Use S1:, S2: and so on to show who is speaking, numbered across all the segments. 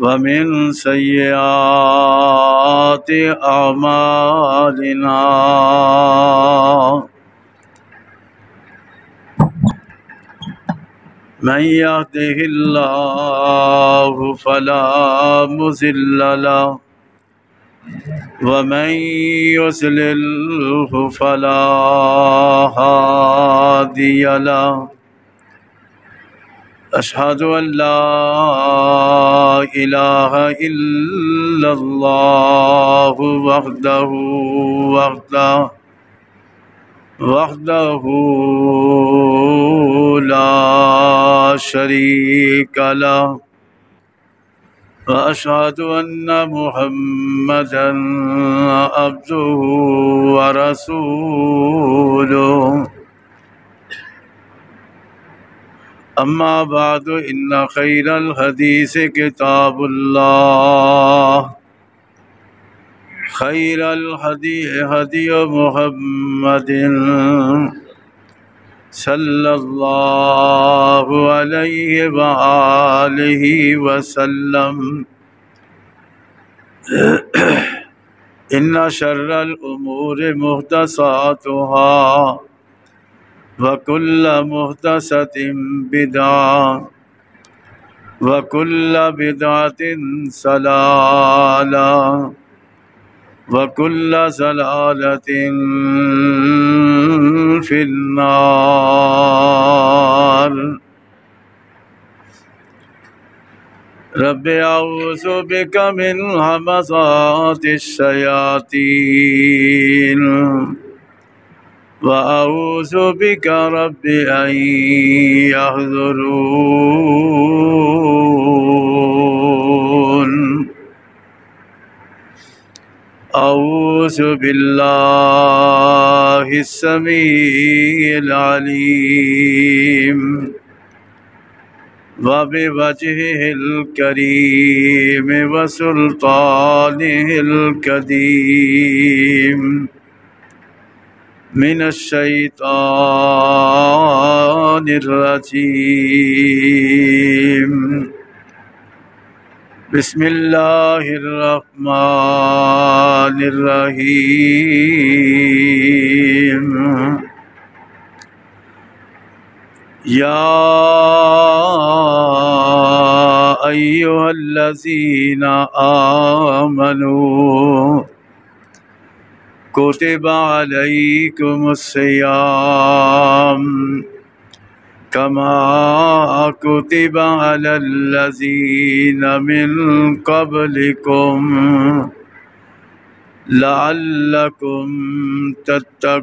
S1: ومن سيئات أعمالنا من يهده الله فلا مضل له ومن يضلل فلا هادي له أشهد أن لا إله إلا الله وحده لا شريك له وأشهد أن محمدا عبده ورسوله أما بعد إن خير الحديث كتاب الله خير الهدي هدي محمد صلى الله عليه وآله وسلم إن شر الأمور محدثاتها وكل محدثة بدعة وكل بدعة ضلالة وكل ضلالة في النار رب أعوذ بك من همزات الشياطين وأعوذ بك رب أن يحضرون أعوذ بالله السميع العليم وبوجهه الكريم وسلطانه القديم من الشيطان الرجيم بسم الله الرحمن الرحيم يا أيها الذين آمنوا كتب عليكم الصيام كما كتب على الذين من قبلكم لعلكم تتقون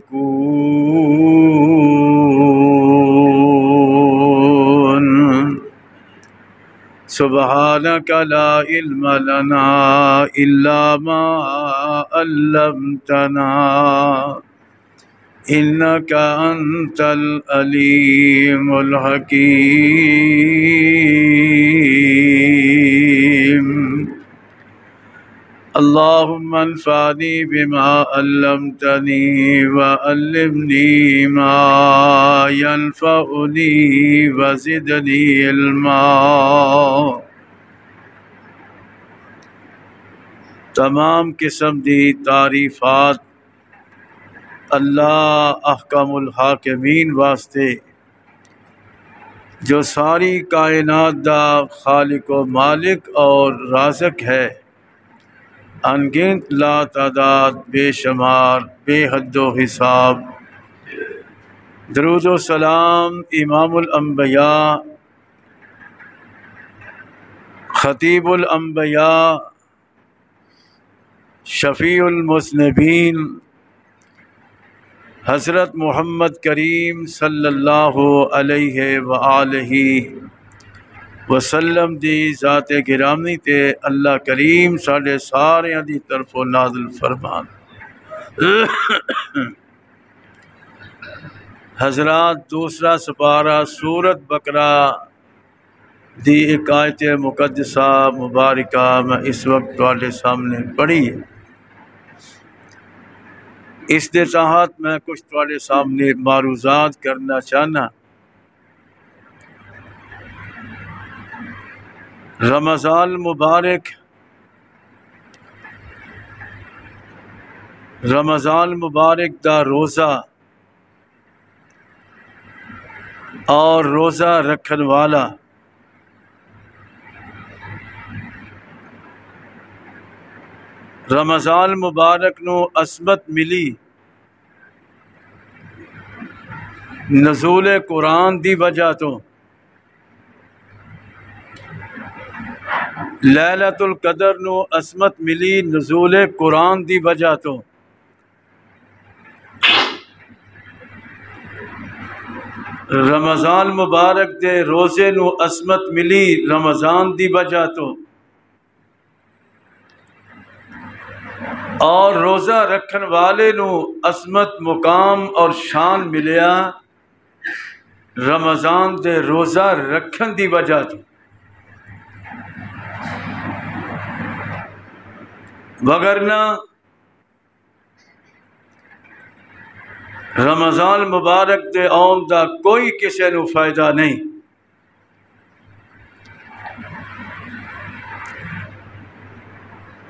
S1: سبحانك لا علم لنا إلا ما علمتنا إنك أنت العليم الحكيم اللهم انفعني بما علمتني وعلمني ما ينفعني وزدني علما۔ تمام قسم دی تعریفات اللہ احکم الحاکمین واسطے جو ساری کائنات دا خالق و مالک اور رازق ہے، انگنت لا تعداد، بے شمار، بے حد و حساب۔ درود و سلام امام الانبیاء، خطیب الانبیاء، شفیع المذنبین، حضرت محمد کریم صلی اللہ علیہ وآلہ وسلم دی ذات گرامی تے اللہ کریم ساڈے ساریاں دی طرف نازل فرمان۔ حضرات، دوسرا سپارہ سورت بقرہ دی ایک آیت مقدسہ مبارکہ میں اس وقت تواڈے سامنے پڑھی ہے۔ اس دے تحت میں کچھ تواڈے سامنے معروضات کرنا چاہنا۔ رمضان مبارک دا روزہ اور روزہ رکھن والا رمضان مبارک نو عصمت ملی نزول قرآن دی وجہ تو، لیلۃ القدر نو عصمت ملی نزول قرآن دی وجہ تو، رمضان مبارک دے روزے نو عصمت ملی رمضان دی وجہ تو، اور روزہ رکھن والے نو عصمت مقام اور شان ملیا رمضان دے روزہ رکھن دی وجہ تو۔ وگرنہ رمضان مبارک دے آن دا کوئی کسی نو فائدہ نہیں۔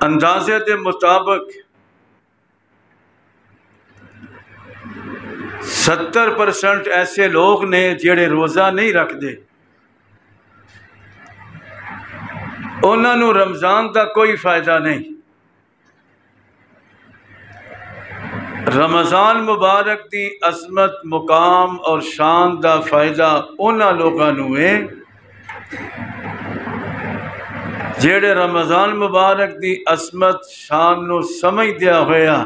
S1: اندازے دے مطابق 70% ایسے لوگ نے جڑے روزہ نہیں رکھتے، انہاں نو رمضان دا کوئی فائدہ نہیں۔ رمضان مبارک دی عظمت مقام اور شان دا فائدہ انہاں لوگاں نو ہے جڑے رمضان مبارک دی عظمت شان نو سمجھ دیا ہویا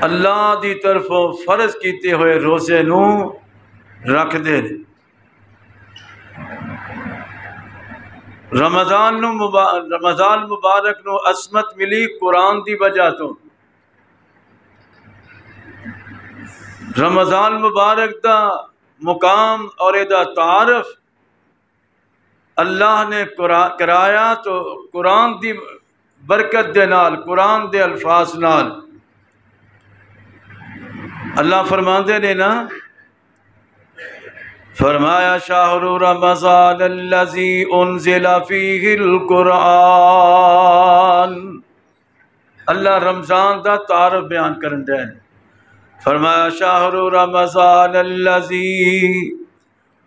S1: اللہ دی طرفوں فرض کیتے ہوئے روزے نو رکھ دے۔ رمضان مبارک نو عظمت ملی قرآن دی وجہ تو، رمضان مبارک دا مقام اور دا تعارف اللہ نے کرایا تو قرآن دی برکت دے نال، قرآن دے الفاظ نال۔ اللہ فرماندے نے نا، فرمایا شہر رمضان الذی انزل فیہ القرآن، اللہ رمضان دا تعارف بیان کرن دے، فرمایا شہر رمضان الذی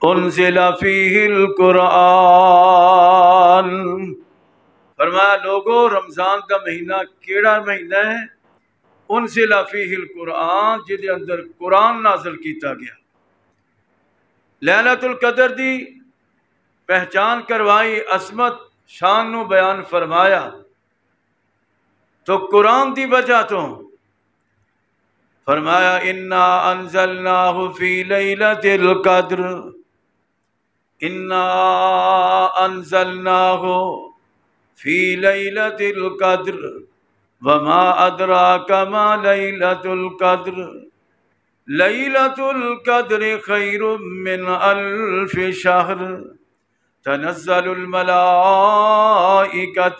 S1: انزل فیہ القرآن، فرمایا لوگو رمضان کا مہینہ کیڑا مہینہ ہے؟ انزل فیہ القرآن، جدے اندر قرآن نازل کیتا گیا۔ لیلۃ القدر دی پہچان کروائی، عظمت شان نو بیان فرمایا تو قرآن دی وجہ تو، فرمایا انا انزلناہ فی لیلۃ القدر، انا انزلناہ فی لیلۃ القدر وما ادراک ما لیلۃ القدر، لیلۃ القدر خیر من الف شہر تنزل الملائکۃ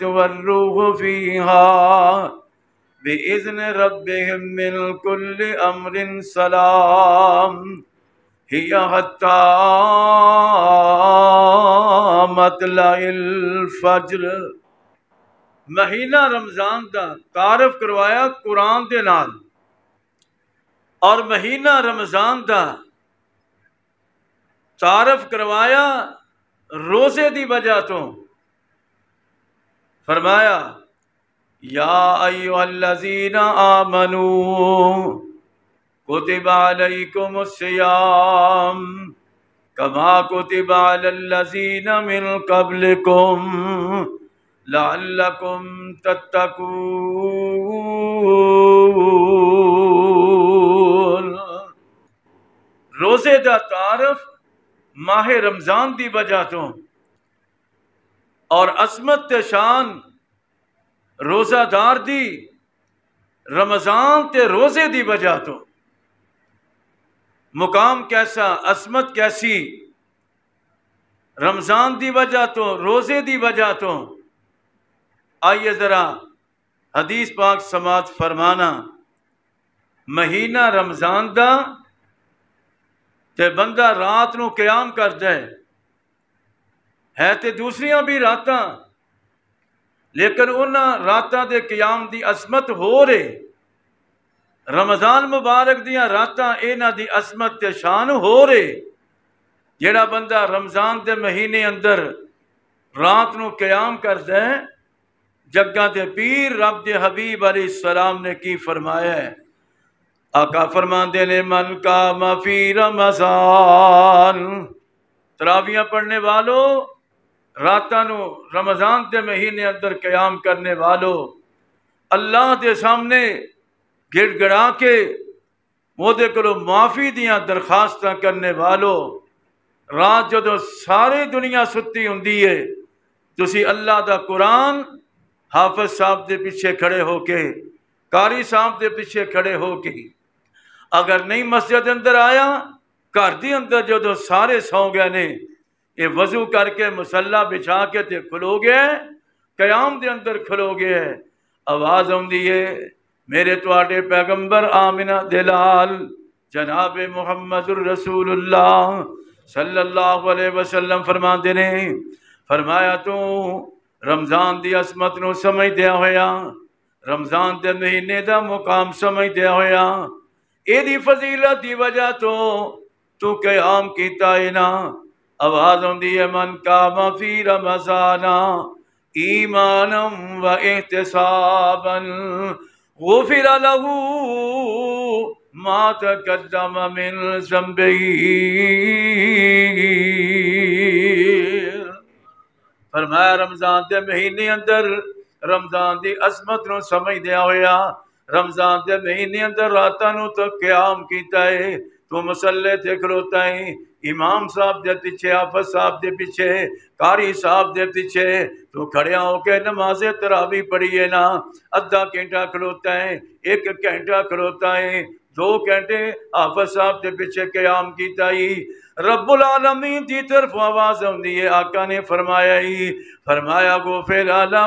S1: والروح فیہا بِإِذْنِ رَبِّهِمْ مِنْ كُلِّ أَمْرٍ سَلَامٌ هِيَ حَتَّى مَطْلَعِ الْفَجْرِ۔ مہینہ رمضان دا تعارف کروایا قرآن دے نال، اور مہینہ رمضان دا تعارف کروایا روزے دی وجہ تو، فرمایا یا ایھا الذین آمنوا کتب علیکم الصیام کما کتب علی الذین من قبلکم لعلکم تتقون۔ روزے دا تعارف ماہ رمضان دی وجہ تو، اور عظمت تے شان روزہ دار دی رمضان تے روزے دی وجہ تو، مقام کیسا، عظمت کیسی، رمضان دی وجہ تو، روزے دی وجہ تو۔ آئیے ذرا حدیث پاک سماعت فرمانا، مہینہ رمضان دا تے بندہ رات نو قیام کر دے، ہے تے دوسریاں بھی راتاں، لیکن انہاں راتاں دے قیام دی عظمت ہو رہے، رمضان مبارک دیاں راتاں انہاں دی عظمت تے شان ہو رہے۔ جیڑا بندہ رمضان دے مہینے اندر رات نو قیام کردا ہے، جگاں دے پیر رب دے حبیب علیہ السلام نے کی فرمایا ہے، آقا فرماندے نے من قام فی رمضان، تراویاں پڑھنے والوں، راتاں نو رمضان دے مہینے اندر قیام کرنے والوں، اللہ دے سامنے گڑ گڑا کے وہ دے کولو معافی دیاں درخواستاں کرنے والوں، رات جدو ساری دنیا ستی ہوندی ہے، تسی اللہ دا قرآن حافظ صاحب دے پیچھے کھڑے ہو کے، قاری صاحب دے پیچھے کھڑے ہو کے، اگر نہیں مسجد اندر آیا، گھر دی اندر جدو سارے سو گئے نے، یہ وضو کر کے مصلا بچھا کے تے کھلو گئے، قیام دے اندر کھلو گئے، آواز آندی ہے میرے تواڈے پیغمبر آمنہ دلال جناب محمد الرسول اللہ صلی اللہ علیہ وسلم فرماندے نے، فرمایا تو رمضان دی عظمت نو سمجھ دیا ہویا، رمضان دے مہینے دا مقام سمجھ دیا ہویا، اے دی فضیلت دی وجہ تو قیام کیتا ہے نا، آواز ہوندی ہے من قام فی رمضان ایمانا و احتسابا غفر له ما تقدم من ذنبه۔ فرمایا رمضان دے مہینے اندر رمضان دی عظمت نو سمجھ دیا ہویا، رمضان دے مہینے اندر راتاں نو تو قیام کیتا ہے، تو مسلے تے کھلوتا ہے، امام صاحب دے پیچھے، حافظ صاحب دے پیچھے، قاری صاحب دے پیچھے تو کھڑیا ہو کے نماز تراویح پڑھی ہے نا، آدھا گھنٹہ کھلوتا ہے، 1 گھنٹہ کھلوتا ہے، 2 گھنٹے حافظ صاحب دے پیچھے قیام کیتا ہی، رب العالمین دی طرف آواز ہوندی ہے، آقا نے فرمایا غفر لہ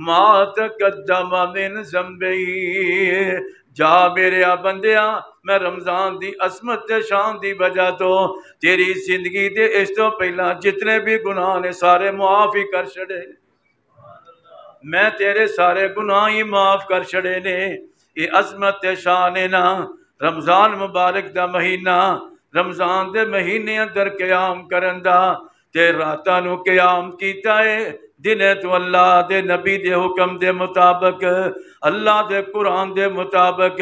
S1: ما تقدم من ذنبہ، جا میرے بندیا، میں رمضان دی عظمت تے شان دی وجہ تو تیری زندگی دے اس تو پہلا جتنے بھی گناہ نے سارے معاف ہی کر چھڑے، میں تیرے سارے گناہ ہی معاف کر چھڑے نے۔ یہ عظمت تے شان ہے نا، رمضان مبارک دا مہینہ، رمضان دے مہینے اندر قیام کرن دا تے راتاں نو قیام کیتا ہے، دنے تو اللہ دے نبی دے حکم دے مطابق، اللہ دے قرآن دے مطابق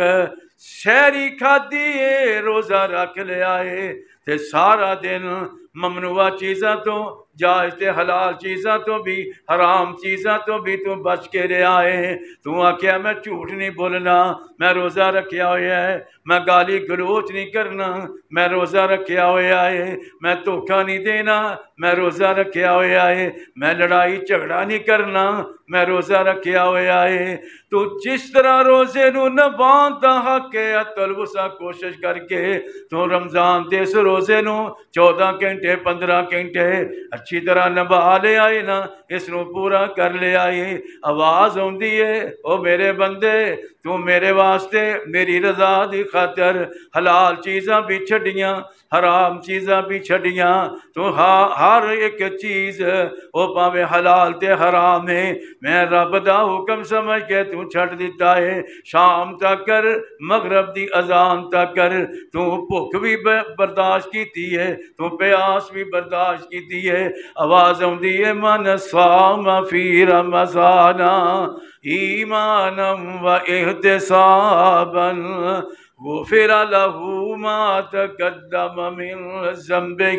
S1: سحری کھادی ہے، روزہ رکھ لیا ہے، تے سارا دن ممنوع چیزاں تو جائز تے حلال چیزاں تو بھی حرام چیزاں تو بھی تو بچ کے رہا ہے، تو آکھیا میں جھوٹ نہیں بولنا، میں روزہ رکھیا ہوا ہے، میں گالی گلوچ نہیں کرنا، میں روزہ رکھیا ہوا ہے، میں دھوکہ نہیں دینا، میں روزہ رکھیا ہوا ہے، میں لڑائی جھگڑا نہیں کرنا، میں روزہ رکھیا ہوا ہے۔ تو جس طرح روزے نو نبھان دا حق ہے، تلوسا کوشش کر کے تو رمضان دے اس روزے نو 14 گھنٹے 15 گھنٹے اچھی طرح نبھا لے آئے نا، اس نو پورا کر لے آئے۔ آواز ہوندی ہے او میرے بندے، تو میرے واسطے میری رضا دی خاطر حلال چیزاں بھی چھڈیاں، حرام چیزاں بھی چھڈیاں، تو ہر ایک چیز او پاوے حلال تے حرام ہے، میں رب دا حکم سمجھ کے تو چھڈ دیتا ہے۔ شام تک کر، مغرب دی اذان تک کر، تو بھوک بھی برداشت کیتی ہے، تو پیاس بھی برداشت کیتی ہے۔ آواز ہوندی ہے من صام فی رمضان ایمانا و احتسابا غفر لہ ما تقدم من ذنبہ۔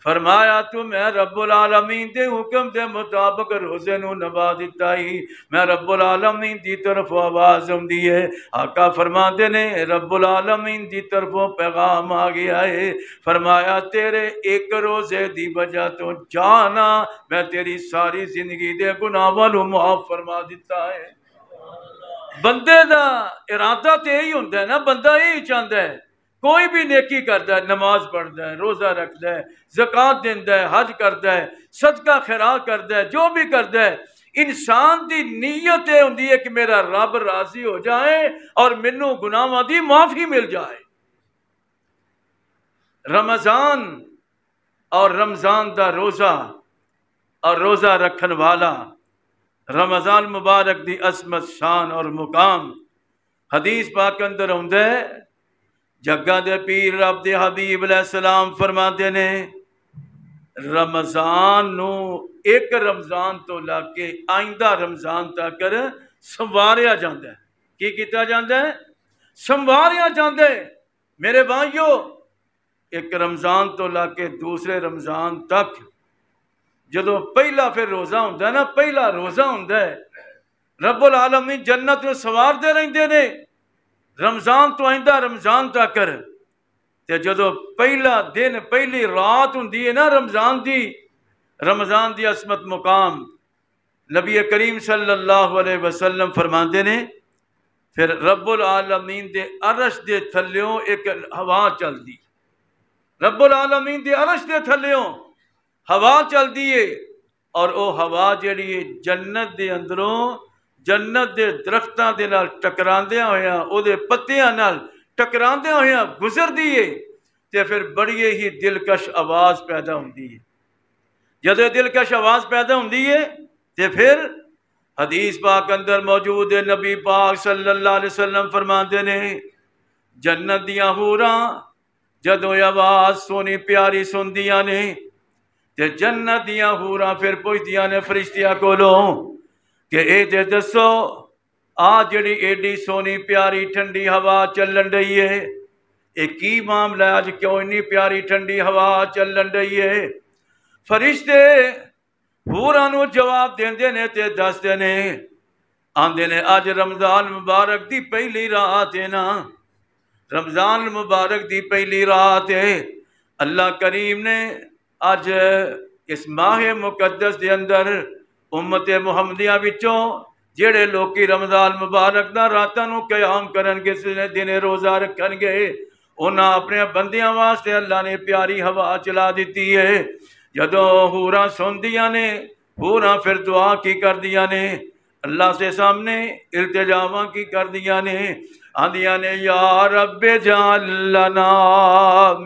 S1: فرمایا تو میں رب العالمین دے حکم دے مطابق روزے نو نبھا دیتا ہی، میں رب العالمین دی طرف آواز ہوندی ہے، آقا فرماندے نے رب العالمین دی طرفوں پیغام آ گیا ہے، فرمایا تیرے ایک روزے دی وجہ تو جانا میں تیری ساری زندگی دے گناہاں نو معاف فرما دیتا ہے۔ بندے دا ارادہ تے یہی ہوندا ہے نا، بندہ یہی چاہتا ہے، کوئی بھی نیکی کرتا ہے، نماز پڑھتا ہے، روزہ رکھتا ہے، زکوٰۃ دیتا ہے، حج کرتا ہے، صدقہ خیرات کرتا ہے، جو بھی کرتا ہے، انسان دی نیت یہ ہوندی ہے کہ میرا رب راضی ہو جائے اور مینوں گناہاں دی معافی مل جائے۔ رمضان اور رمضان دا روزہ اور روزہ رکھن والا، رمضان مبارک دی عظمت شان اور مقام حدیث پاک اندر ہوندا ہے۔ جگہ دے پیر رب دے حبیب علیہ السلام فرماندے نے رمضان نو ایک رمضان تو لا کے آئندہ رمضان تک سنواریا جاندہ ہے۔ کی کیتا جاندہ ہے؟ سنواریا جاندہ ہے۔ میرے بھائیو، ایک رمضان تو لا کے دوسرے رمضان تک جدو پہلا پھر روزہ ہوندہ ہے نا، پہلا روزہ ہوندہ ہے، رب العالمین جنت میں سوار دے رہندے نے رمضان تو آئندہ رمضان تک کر تے جدو پہلا دن پہلی رات ہوندی ہے نا رمضان دی عظمت مقام، نبی کریم صلی اللہ علیہ وسلم فرماندے نے پھر رب العالمین دے عرش دے تھلیوں ایک ہوا چل دی، رب العالمین دے عرش دے تھلیوں ہوا چل دیئے، اور او ہوا جڑی جنت دے اندروں جنت دے درختاں دے نال ٹکراندیاں ہویاں او دے پتیاں نال ٹکراندیاں ہویاں گزر دیئے تے پھر بڑی ہی دلکش آواز پیدا ہوندی ہے۔ جدو دلکش آواز پیدا ہوندی ہے تے پھر حدیث پاک اندر موجود ہے، نبی پاک صلی اللہ علیہ وسلم فرماندے نے جنت دیاں حوراں جدو آواز سونی پیاری سندیاں نے تے جنت دیاں حوراں پھر پوچھدیاں نے فرشتیاں کولوں کہ اے دے دسو آ جڑی ایڈی سونی پیاری ٹھنڈی ہوا چلن رہی ہے، ایک کی معاملہ ہے، آج کیوں اتنی پیاری ٹھنڈی ہوا چلن رہی ہے؟ فرشتے حوراں نو جواب دیندے نے تے دسدے نے آندے نے آج رمضان مبارک دی پہلی رات ہے نا، رمضان مبارک دی پہلی رات ہے، اللہ کریم نے آج اس ماہ مقدس دے اندر امت محمدیہ وچوں جڑے لوکی رمضان مبارک دا راتاں نو قیام کرن گے، دن روزہ رکھن گے، انہاں اپنے بندیاں واسطے اللہ نے پیاری ہوا چلا دیتی ہے۔ جدو حوراں سندیاں نے حوراں پھر دعا کی کر دیا نے اللہ سے سامنے التجاواں کی کر دیا نے آندیاں نے یا رب جعل لنا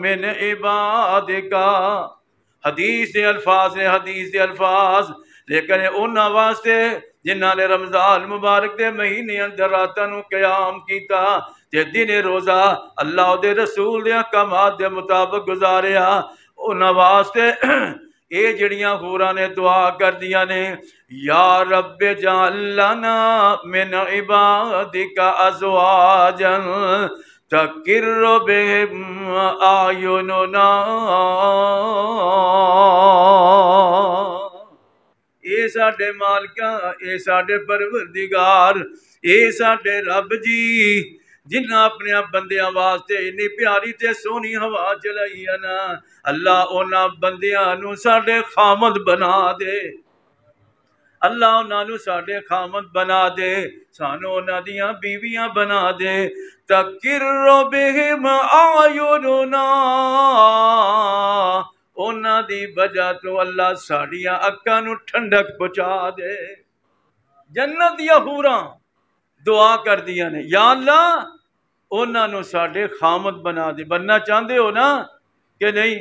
S1: من عبادکا، حدیث دے الفاظ لیکن انہاں واسطے جنہاں نے رمضان مبارک دے مہینے اندر راتاں نو قیام کیتا تے دن روزہ اللہ دے رسول دے احکامات دے مطابق گزاریا، انہاں واسطے اے جڑیاں حوراں نے دعا کر دیا نے یا رب جعل لنا من عبادک ازواجا تقر بهم اعیننا، اے ساڈے مالکاں، اے ساڈے پروردگار، اے ساڈے رب جی جنہاں اپنے بندیاں واسطے اتنی پیاری تے سونی ہوا چلائی ہے نا، اللہ انہاں بندیاں نو ساڈے خامد بنا دے، اللہ انہاں نو ساڈے خامد بنا دے، سانو انہاں دیاں بیویاں بنا دے، تقر بہم اعیننا، انہاں دی وجہ تو اللہ ساڈیاں اکھاں نو ٹھنڈک پہنچا دے۔ جنت دیا حوراں دعا کر دیا نے یا اللہ انہاں نو ساڈے خامد بنا دے۔ بننا چاہندے ہو نا کہ نہیں؟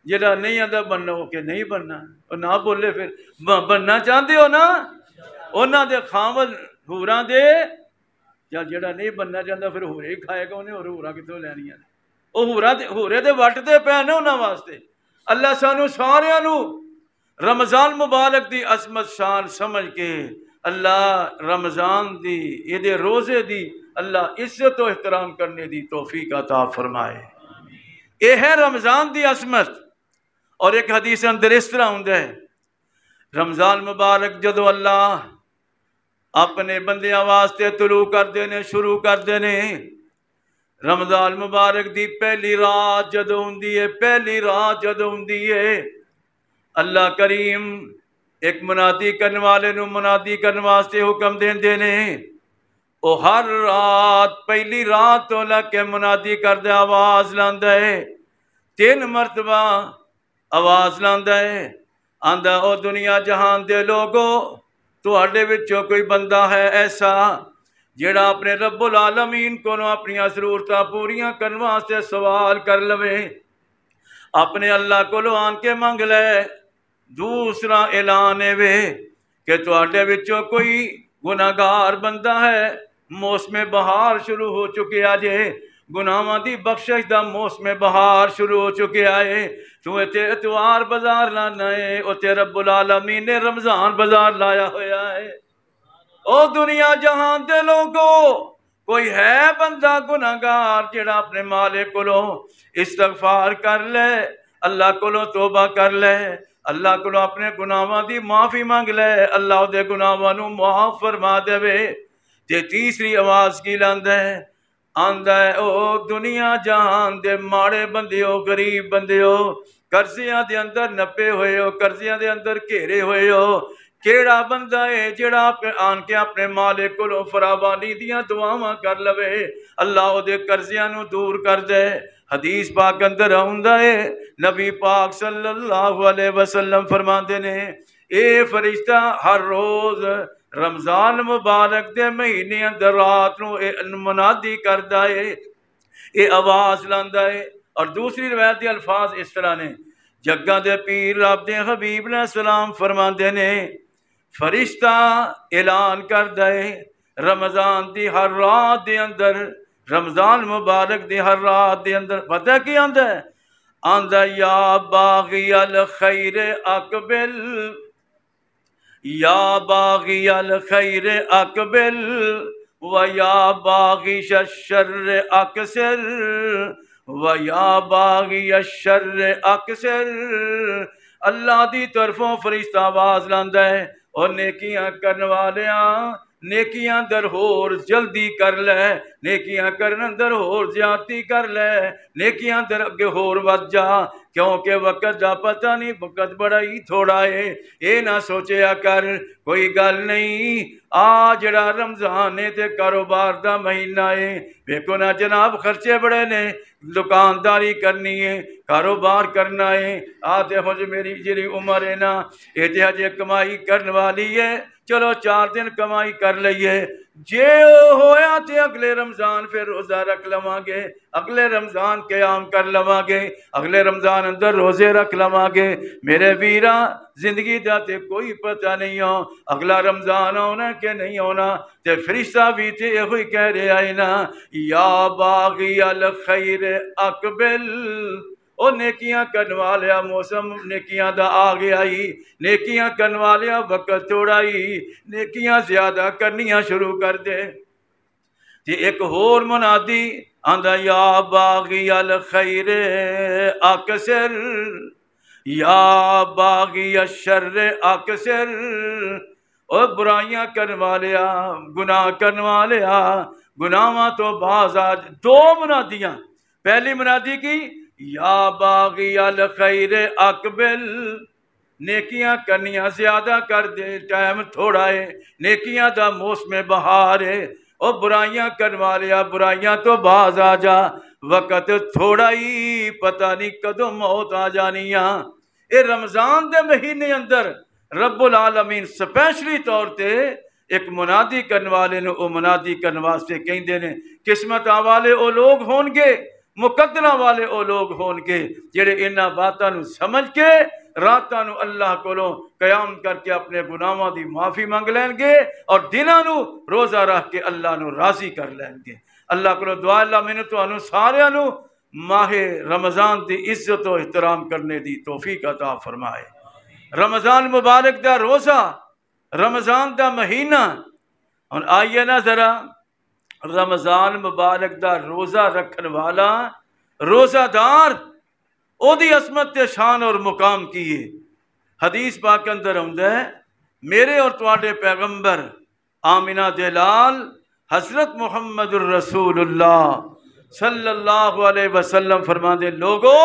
S1: جڑا نہیں آندا بننا ہو کہ نہیں بننا، اور نہ بولے پھر بننا چاہندے ہو نا انہاں دے خامد حوراں دے، یا جڑا نہیں بننا چاہتا پھر ہورے ہی کھائے گا انہیں، اور ہورا کتوں لینیاں نے، وہ ہورے دے وٹ دے پے نے انہاں واسطے۔ اللہ سانو ساریاں نو رمضان مبارک دی عظمت شان سمجھ کے اللہ رمضان دی یہ دے روزے دی اللہ عزت و احترام کرنے دی توفیق عطا فرمائے۔ یہ ہے رمضان دی عظمت۔ اور ایک حدیث اندر اس طرح ہوندا ہے رمضان مبارک جدو اللہ اپنے بندیاں واسطے طلوع کر دینے شروع کر دینے، رمضان مبارک دی پہلی رات جدو ہوندی ہے اللہ کریم ایک منادی کرنے والے نو منادی کرنے واسطے حکم دیندے نے، او ہر رات پہلی رات تو لگ کے منادی کر دے آواز لاندا ہے، 3 مرتبہ آواز لاندا ہے، آندا او دنیا جہان دے لوگو تواڈے وچوں کوئی بندہ ہے ایسا جیڑا اپنے رب العالمین کو اپنی ضرورتاں پوریاں کرنے واسطے سوال کر لوے، اپنے اللہ کو آن کے منگ لے۔ دوسرا اعلان وے کہ تواڈے وچوں کوئی گناہگار بندہ ہے، موسم بہار شروع ہو چکے آجے، گناہاں دی بخشش دا موسم بہار شروع ہو چکے آئے، تو اتے اتوار بازار لانا ہے، اتے رب العالمین نے رمضان بازار لایا ہویا ہے۔ او دنیا جہان دے لوگو، کوئی ہے بندہ گناہگار جڑا اپنے مالک کو استغفار کر لے، اللہ کو توبہ کر لے، اللہ کو اپنے گناہاں دی معافی مانگ لے، اللہ دے گناہاں نو معاف فرما دے وے۔ تے تیسری آواز کی لاندا ہے، آندا ہے او دنیا جہان دے ماڑے بندیو، غریب بندیو، قرضیاں دے اندر نپے ہوئے ہو، قرضیاں دے اندر گھیرے ہوئے ہو، کیڑا بندہ ہے جڑا آن کے اپنے مالک کو فراوانی دیاں دعاواں کر لوے، اللہ او دے قرضیاں نو دور کر دے۔ حدیث پاک اندر آندا ہے، نبی پاک صلی اللہ علیہ وسلم فرماندے نے، اے فرشتہ ہر روز رمضان مبارک دے مہینے اندر رات نو منادی کردا ہے، اے آواز لاندا ہے۔ اور دوسری روایت دے الفاظ اس طرح نے، جگاں دے پیر رب دے حبیب علیہ السلام فرماندے نے، فرشتہ اعلان کردا ہے رمضان دی ہر رات دے اندر، رمضان مبارک دی ہر رات دے اندر پتہ کی آندا ہے؟ آندا یا باغی الخیر اقبل، یا باغی الخیر اقبل و یا باغی الشر اقصر و یا باغی الشر اقصر۔ اللہ دی طرفوں فرشتہ آواز لاندا ہے، اور نیکیاں کرن والیاں نیکیاں در ہور جلدی کر لے، نیکیاں کرن اندر ہور زیادتی کر لے، نیکیاں در اگے ہور ود جا، کیونکہ وقت دا پتہ نہیں، وقت بڑا ہی تھوڑا ہے۔ اے نہ سوچیا کر کوئی گل نہیں، آ جڑا رمضان ہے تے کاروبار دا مہینہ ہے، ویکھو نا جناب خرچے بڑے نے، دکانداری کرنی ہے، کاروبار کرنا ہے، آتے ہو جو میری جری عمر ہے نا، اے تے ہجے کمائی کرن والی ہے، چلو 4 دن کمائی کر لئیے، جے ہویا تے اگلے رمضان پھر روزہ رکھ لواں گے، اگلے رمضان قیام کر لواں گے، اگلے رمضان اندر روزے رکھ لواں گے۔ میرے ویراں زندگی دا تے کوئی پتہ نہیں ہو اگلا رمضان ہونا کہ نہیں ہونا، تے فرشتہ بھی تے ہوئی کہہ رہے آئے نا، یا باغی الخیر اقبل، او نیکیاں کرن والیا موسم نیکیاں دا آ گیا ہی، نیکیاں کرن والیا وقت تھوڑا ہی، نیکیاں زیادہ کرنیاں شروع کر دے۔ تے ایک ہور منادی آندا یا باغی الخیر اقصر یا باغی الشر اقصر، او برائیاں کرن والیا، گناہ کرن والیا، گناہاں تو باز آ۔ دو منادیاں، پہلی منادی کی یا باغی الخیر اقبل، نیکیاں کرنیاں زیادہ کر دے، ٹائم تھوڑا ہے، نیکیاں دا موسم بہار ہے، او برائیاں کرن والیا برائیاں تو باز آ جا، وقت تھوڑا ہی، پتہ نہیں کدوں موت آ جانیاں۔ اے رمضان دے مہینے اندر رب العالمین سپیشلی طور تے ایک منادی کرن والے نو او منادی کرن واسطے کہندے نے، قسمت والے او لوگ ہون گے، مقدرہ والے او لوگ ہون گے جڑے انہاں باتاں نو سمجھ کے راتاں نو اللہ کولوں قیام کر کے اپنے گناہاں دی معافی مانگ لین گے، اور دناں نو روزہ رکھ کے اللہ نو راضی کر لین گے۔ اللہ کولوں دعا اللہ میں تانوں ساریاں نو ماہ رمضان دی عزت و احترام کرنے دی توفیق عطا فرمائے۔ رمضان مبارک دا روزہ، رمضان دا مہینہ، اور آئیے نا ذرا رمضان مبارک دا روزہ رکھن والا، روزہ دار، او دی عظمت تے شان اور مقام کیے۔ حدیث پاک اندر آندا ہے، میرے اور تواڈے پیغمبر آمنہ دے لال حضرت محمد الرسول اللہ صلی اللہ علیہ وسلم فرماندے، لوگو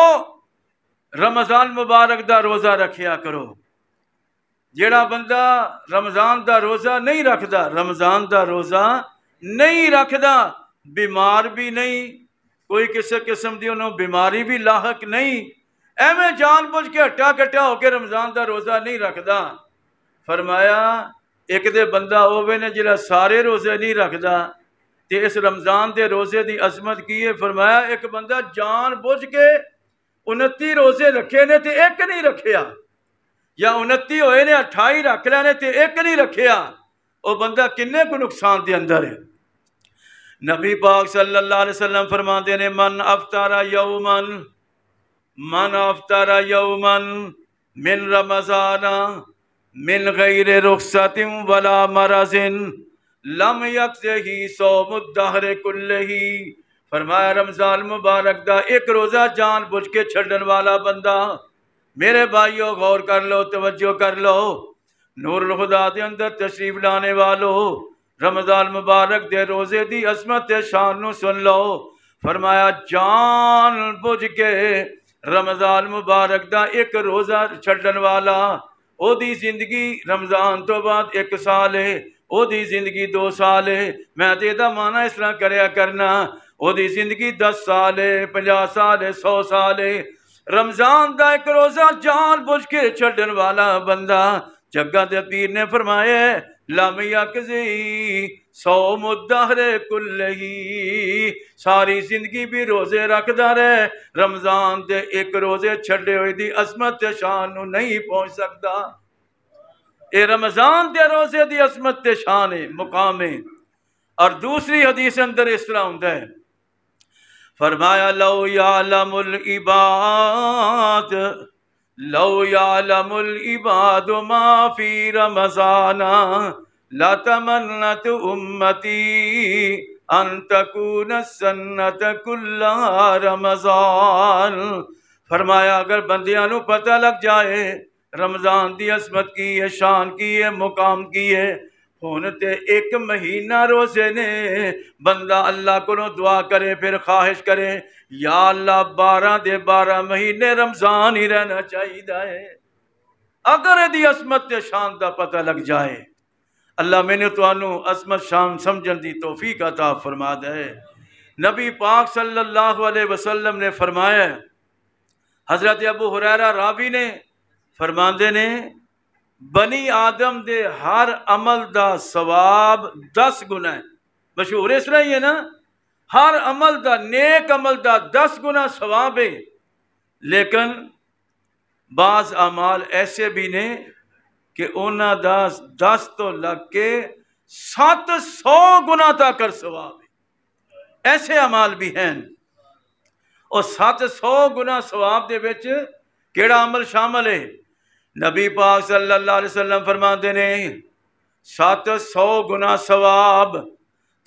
S1: رمضان مبارک دا روزہ رکھیا کرو۔ جیڑا بندہ رمضان دا روزہ نہیں رکھدا، رمضان دا روزہ نہیں رکھدا، بیمار بھی نہیں، کوئی کسی قسم دی انہوں بیماری بھی لاحق نہیں، ایویں جان بوجھ کے ہٹا کٹا ہو کے رمضان دا روزہ نہیں رکھدا۔ فرمایا ایک دے بندہ ہووے نے جڑا سارے روزے نہیں رکھدا، تے اس رمضان دے روزے دی عظمت کی ہے؟ فرمایا ایک بندہ جان بوجھ کے 29 روزے رکھے نے تے ایک نہیں رکھیا، یا 29 ہوئے نے 28 رکھ لینے تے ایک نہیں رکھیا، وہ بندہ کنے کو نقصان دے اندر ہے۔ نبی پاک صلی اللہ علیہ وسلم فرماتے نے من افطر یومن من رمضان من غیر رخصت ولا مرض لم یکفہ صوم الدہر کلہ۔ فرمایا رمضان مبارک دا ایک روزہ جان بوجھ کے چھڑن والا بندہ، میرے بھائیو غور کر لو، توجہ کر لو، نور الخدا دے اندر تشریف لانے والو، رمضان مبارک دے روزے دی عظمت شان نو سن لو۔ فرمایا جان بوجھ کے رمضان مبارک دا ایک روزہ چھڑن والا، او دی زندگی رمضان تو بعد 1 سال ہے، او دی زندگی 2 سال ہے، میں تے دا معنی اس طرح کریا کرنا، او دی زندگی 10 سال ہے، 50 سال ہے، 100 سال ہے۔ رمضان دا ایک روزہ جان بوجھ کے چھڑن والا بندہ، جگہ دے پیر نے فرمایا لم یکفہ صوم الدہر کلہ، ساری زندگی بھی روزے رکھدا رہے، رمضان دے ایک روزے چھڑے ہوئے دی عظمت شان نو نہیں پہنچ سکتا۔ اے رمضان دے روزے دی عظمت شان ہے، مقام ہے۔ اور دوسری حدیث اندر اس طرح ہوندا ہے، فرمایا لو یعلم العباد ما فی رمضان لتمنت امتی ان تکون السنت کلها رمضان۔ فرمایا اگر بندیاں نو پتہ لگ جائے رمضان دی عظمت کی ہے، شان کی ہے، مقام کی ہے، ہون تے 1 مہینہ روزے نے بندہ اللہ کو دعا کرے، پھر خواہش کرے یا اللہ 12 دے 12 مہینے رمضان ہی رہنا چاہیے ہے۔ اگر دی عظمت تے شان دا پتہ لگ جائے، اللہ میں نے تو انو عظمت شان سمجھن دی توفیق عطا فرما دے۔ نبی پاک صلی اللہ علیہ وسلم نے فرمایا، حضرت ابو ہریرہ راوی نے فرماندے نے بنی آدم دے ہر عمل دا ثواب 10 گنا ہے، مشہور اس طرح ہی ہے نا، ہر عمل دا، نیک عمل دا 10 گنا ثواب ہے، لیکن بعض اعمال ایسے بھی نے کہ انہاں دا 10 تو لگ کے 700 گنا تک ثواب ہے، ایسے اعمال بھی ہیں۔ اور 700 گنا ثواب دے وچ کیڑا عمل شامل ہے؟ نبی پاک صلی اللہ علیہ وسلم فرماتے نے 700 گنا ثواب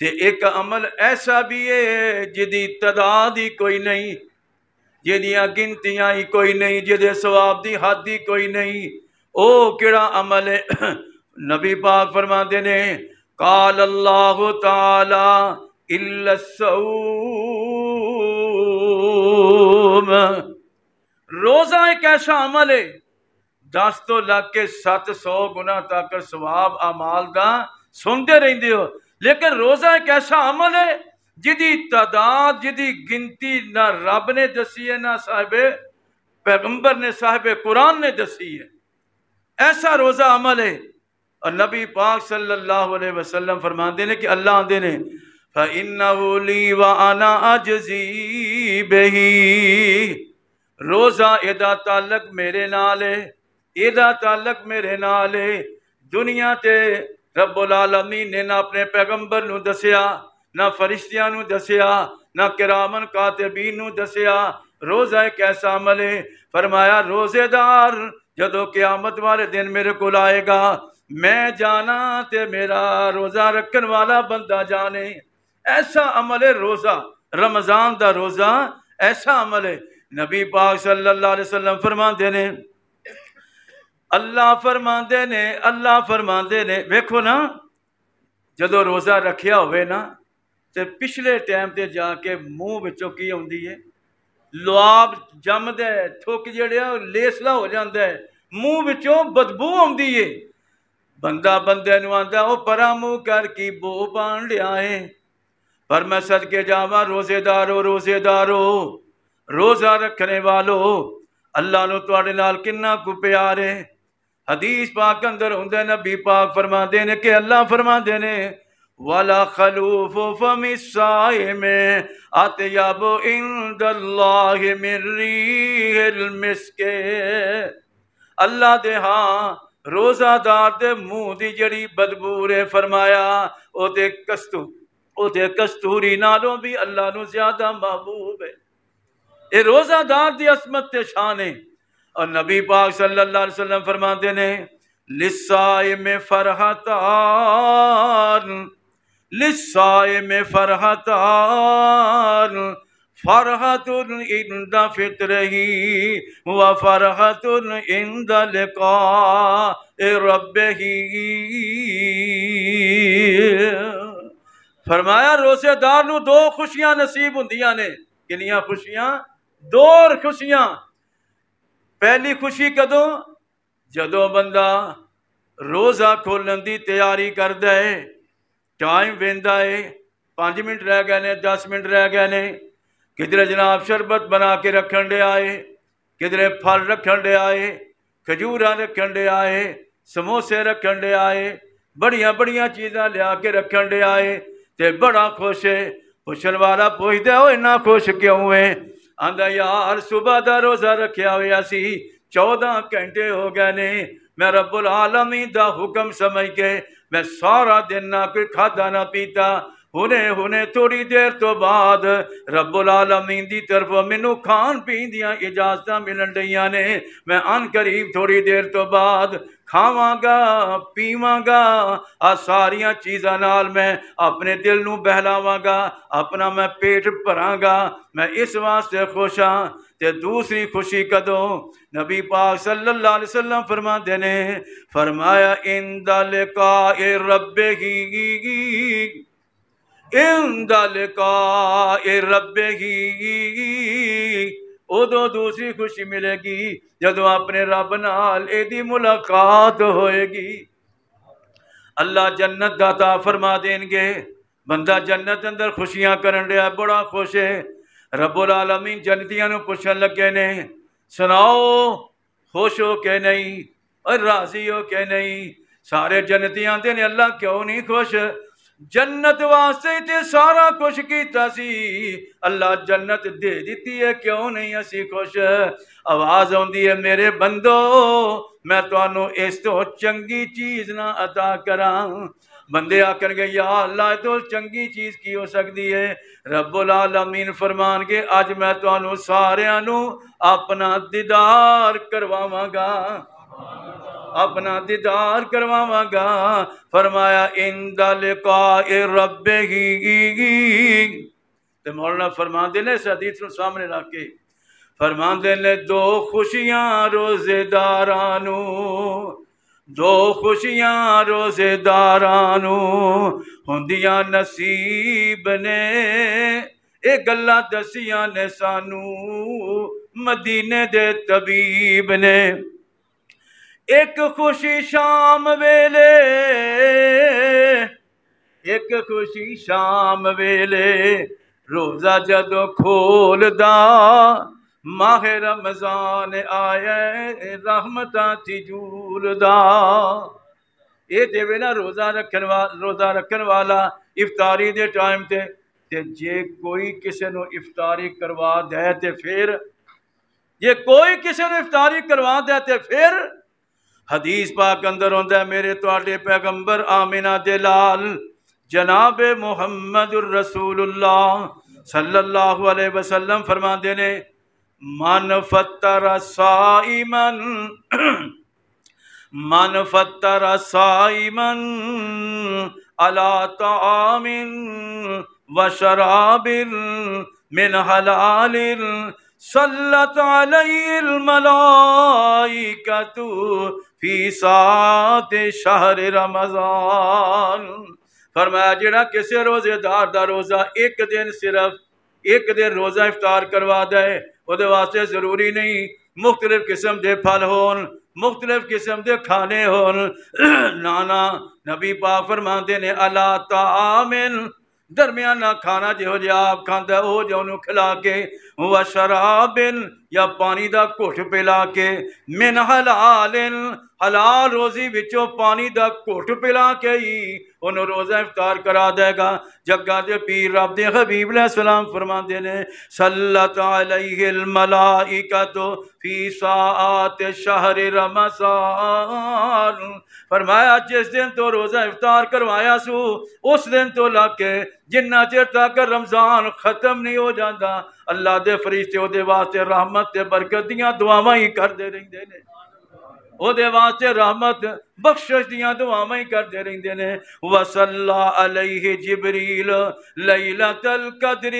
S1: تے ایک عمل ایسا بھی ہے جدی تعداد ہی کوئی نہیں، جدیاں گنتیاں ہی کوئی نہیں، جدے ثواب دی حد ہی کوئی نہیں۔ او کیڑا عمل ہے؟ نبی پاک فرماتے نے قال اللہ تعالی الا الصوم، روزہ ایک ایسا عمل ہے 10 تو لگ کے 700 گنا تک ثواب اعمال دا سنتے رہندے ہو، لیکن روزہ ایک ایسا عمل ہے جدی تعداد، جدی گنتی نہ رب نے دسی ہے، نہ صاحب پیغمبر نے، صاحب قرآن نے دسی ہے، ایسا روزہ عمل ہے۔ اور نبی پاک صلی اللہ علیہ وسلم فرماندے نے کہ اللہ آندے نے فَإِنَّهُ لِي وَأَنَا أَجْزِي بِهِ، روزہ ایدہ تعلق میرے نال ہے، ایدہ تعلق میرے نال ہے۔ دنیا تے رب العالمین نے نہ اپنے پیغمبر نو دسیا، نہ فرشتیاں نو دسیا، نہ کرامن کاتبین نو دسیا، روزہ ایک ایسا عمل ہے۔ فرمایا روزے دار جدو قیامت والے دن میرے کو آئے گا، میں جانا تے میرا روزہ رکھن والا بندہ جانے، ایسا عمل ہے روزہ، رمضان دا روزہ ایسا عمل ہے۔ نبی پاک صلی اللہ علیہ وسلم فرماندے نے، اللہ فرماندے نے ویکھو نا، جدو روزہ رکھیا ہوئے نا تے پچھلے ٹائم تے جا کے منہ وچوں کی ہوندی ہے، لعاب جم دے، تھوک جڑیا لیسلا ہو جاندہ ہے، منہ وچوں بدبو ہوندی ہے، بندہ بندے نو آندا او پرا منہ کر کی بو پان لیا ہے۔ پر میں صدقے جاواں روزے دارو، روزہ رکھنے والو، اللہ نو تواڈے نال کنا کو پیار ہے۔ حدیث پاک اندر ہوندے نبی پاک فرماندے نے کہ اللہ فرماندے نے ولا خلوف فم الصائم اطیب عند اللہ من ریح المسک۔ اللہ دے ہاں روزہ دار دے منہ دی جڑی بدبو ہے، فرمایا او دے کستوری نالوں بھی اللہ نو زیادہ محبوب ہے۔ اے روزہ دار دی عظمت تے شان ہے۔ اور نبی پاک صلی اللہ علیہ وسلم فرماتے ہیں للصائم فرحتان، للصائم فرحتان، فرحت عند فطرہ وفرحت عند لقاء ربہ۔ فرمایا روزے دار نو دو خوشیاں نصیب ہوندیاں نے۔ کنیاں خوشیاں؟ دو خوشیاں۔ پہلی خوشی کدوں؟ جدوں بندہ روزہ کھولن دی تیاری کردا ہے، ٹائم ویندا ہے، 5 منٹ رہ گئے نے، 10 منٹ رہ گئے نے، کدھر جناب شربت بنا کے رکھن دے آئے، کدھر پھل رکھن دے آئے، کھجوراں رکھن دے آئے، سموسے رکھن دے آئے، بڑیاں بڑیاں چیزاں لیا کے رکھن دے آئے، تے بڑا خوش ہے۔ پوچھن والا پوچھدا ہے او اتنا خوش کیوں ہے؟ آندا یار صبح دا روزہ رکھیا ہویا سی، 14 گھنٹے ہو گئے نے، میں رب العالمین دا حکم سمجھ کے میں سارا دن نہ کوئی کھادا نہ پیتا، ہنے تھوڑی دیر تو بعد رب العالمین دی طرف مینوں کھان پین دیاں اجازتاں ملن ڈیاں نے، میں ان قریب تھوڑی دیر تو بعد کھاواں گا پیواں گا، ساریاں چیزاں نال میں اپنے دل نو بہلاواں گا، اپنا میں پیٹ بھراں گا، میں اس واسطے خوش ہاں۔ تے دوسری خوشی کدوں؟ نبی پاک صلی اللہ علیہ وسلم فرماندے نے، فرمایا عند لقاء ربہ، عند لقاء ربہ، ادو دوسری خوشی ملے گی جدو اپنے رب نال ایدی ملاقات ہوئے گی۔ اللہ جنت داتا فرما دیں گے، بندہ جنت اندر خوشیاں کرن دیا بڑا خوش ہے۔ رب العالمین جنتیاں نو پوچھن لگے نے سناؤ خوش ہو کہ نہیں اور راضی ہو کہ نہیں؟ سارے جنتیاں دے نے اللہ کیوں نہیں خوش؟ جنت واسطے تے سارا کچھ کیتا سی، اللہ جنت دے دیتی ہے کیوں نہیں اسی خوش؟ آواز ہوندی ہے میرے بندو میں توانو اس تو چنگی چیز نہ عطا کراں۔ بندے آکر گے یا اللہ تو چنگی چیز کی ہو سکتی ہے؟ رب العالمین فرمان کے آج میں توانو ساریاں نو اپنا دیدار کرواواں گا، اپنا دیدار کرواواں گا۔ فرمایا عند لقاء ربہ، تے مولانا فرمان دے نے اس حدیث کو سامنے رکھ کے فرمان دے نے دو خوشیاں روزے دارانو، دو خوشیاں روزے دارانو ہوندیاں نصیب نے، اے گلاں دسیاں نے سانو مدینے دے طبیب نے۔ ایک خوشی شام ویلے، ایک خوشی شام ویلے روزہ جدو کھولدا، ماہ رمضان آیا رحمتاں تھی جولدا۔ یہ دے نا روزہ رکھن والا افطاری دے ٹائم تے جے کوئی کسی نو افطاری کروا دے تے پھر، جے کوئی کسی نو افطاری کروا دے تے پھر حدیث پاک اندر ہوندہ ہے میرے تواڈے پیغمبر آمینہ دے لال جناب محمد الرسول اللہ صلی اللہ علیہ وسلم فرماندے نے من فطر صائمن، من فطر صائمن علی طعام و شراب من حلال صلت علیہ الملائکۃ فی ساعت شہر رمضان۔ فرمایا جڑا کسی روزے دار دا روزہ ایک دن صرف ایک دن روزہ افطار کروا دے، وہ دے واسطے ضروری نہیں مختلف قسم دے پھل ہون، مختلف قسم دے کھانے ہون، نانا نبی پاک فرماندے نے اللہ طعامن درمیانہ کھانا جہو جہاں آپ کھاندہ ہے وہ جو انہوں کھلا کے، و شرابن یا پانی دا گھٹ پلا کے، من حلال حلال روزی وچوں پانی دا گھٹ پلا کے ہی انہوں روزہ افطار کرا دے گا۔ جگہ دے پیر رب دے حبیب علیہ السلام فرماندے نے صلت علیہ الملائکۃ فی ساعات شہر رمضان، فرمایا جس دن تو روزہ افطار کروایا سو اس دن تو لگ کے جنہ چر تک رمضان ختم نہیں ہو جاتا اللہ دے فرشتے او دے واسطے رحمت تے برکت دیاں دعاواں ہی کردے رہندے نے، او دے واسطے رحمت بخشش دیاں دعاواں ہی کردے رہندے نے۔ وصلی علیہ جبریل لیلۃ القدر،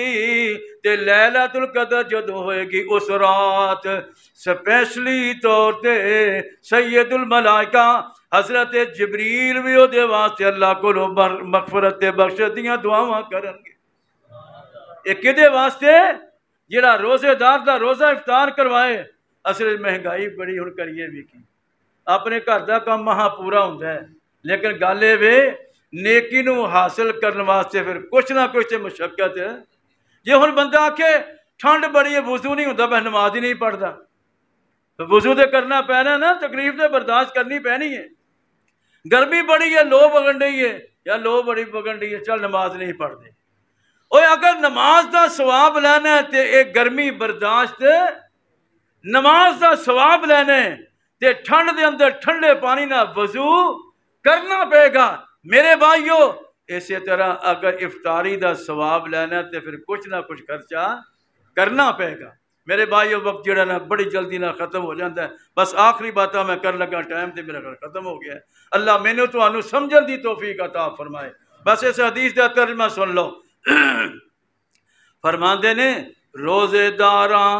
S1: تے لیلۃ القدر جدوں ہوئے گی اس رات سپیشلی طور تے سید الملائکہ حضرت جبریل بھی او دے واسطے اللہ کو مغفرت تے بخشش دیاں دعاواں کرن گے۔ یہ کدے واسطے؟ جڑا روزے دار دا روزہ افطار کروائے۔ اصل مہنگائی بڑی ہن کریے بھی کی، اپنے گھر دا کام مہا پورا ہوندا ہے، لیکن گل اے وے نیکی نو حاصل کرنے واسطے پھر کچھ نہ کچھ تے مشقت ہے۔ جے ہن بندہ آکھے ٹھنڈ بڑی ہے وضو نہیں ہوندا میں نماز ہی نہیں پڑھدا، وضو تے کرنا پینا نا، تکلیف تے برداشت کرنی پینی ہے۔ گرمی بڑی ہے لو بگن رہی ہے یا لو بڑی بگن رہی ہے چل نماز نہیں پڑھتے۔ اوے اگر نماز دا ثواب لینا ہے تے ایک گرمی برداشت نماز دا ثواب لینے تے ٹھنڈ دے اندر ٹھنڈے پانی نہ وضو کرنا پے گا میرے بھائیو۔ اسی طرح اگر افطاری دا ثواب لینا تے پھر کچھ نہ کچھ خرچہ کرنا پے گا میرے بھائیو۔ وقت جڑا نا بڑی جلدی نہ ختم ہو جاتا ہے، بس آخری باتاں میں کر لگا ٹائم تے میرا ختم ہو گیا ہے۔ اللہ مینوں تانوں سمجھن دی توفیق عطا فرمائے۔ بس اس حدیث دا ترجمہ سن لو۔ فرماندے نے روزے داراں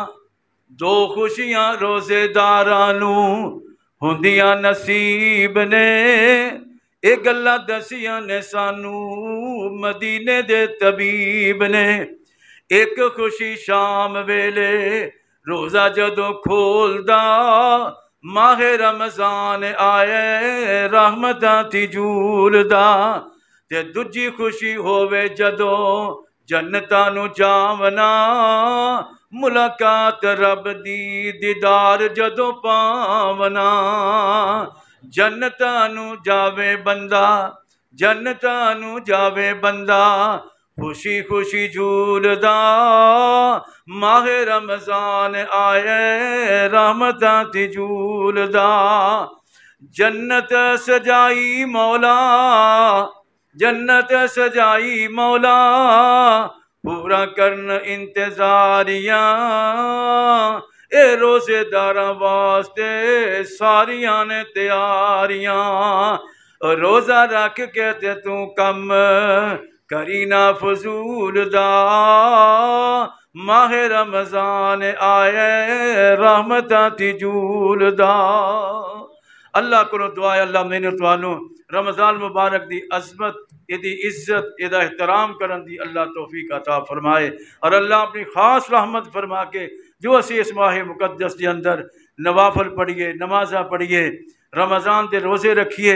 S1: دو خوشیاں روزے داراں نوں ہوندیاں نصیب نے، اے گلاں دسیاں نے سانو مدینے دے طبیب نے۔ ایک خوشی شام ویلے روزہ جدوں کھولدا ماہ رمضان آئے رحمتاں تھی جھولدا، تے دوجی خوشی ہووے جدوں جنتاں نو جاونا ملاقات رب دی دیدار جدوں پاونا۔ جنتاں نو جاوے بندہ جنتاں نو جاوے بندہ خوشی خوشی جھولدا ماہ رمضان آئے رحمتاں تھی جھولدا۔ جنت سجائی مولا جنت سجائی مولا پورا کرن انتظاریاں، اے روزے داراں واسطے ساریاں نے تیاریاں۔ روزہ رکھ کے تے تو کم کری نہ فضول دا ماہ رمضان آئے رحمتاں تھی جھولدا۔ اللہ کو دعا ہے اللہ میں نے توانوں رمضان مبارک دی عظمت دی عزت دا احترام کرن دی اللہ توفیق عطا فرمائے، اور اللہ اپنی خاص رحمت فرما کے جو اسی اس ماہ مقدس کے اندر نوافل پڑھیے نمازاں پڑھیے رمضان دے روزے رکھیے،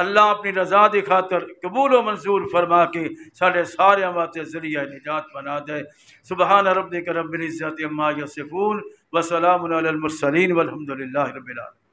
S1: اللہ اپنی رضا دی خاطر قبول و منظور فرما کے سارے سارے واسطے ذریعہ نجات بنا دے۔ سبحان ربک رب العزت عما یصفون وسلام علی المرسلین والحمد للہ رب العالمین۔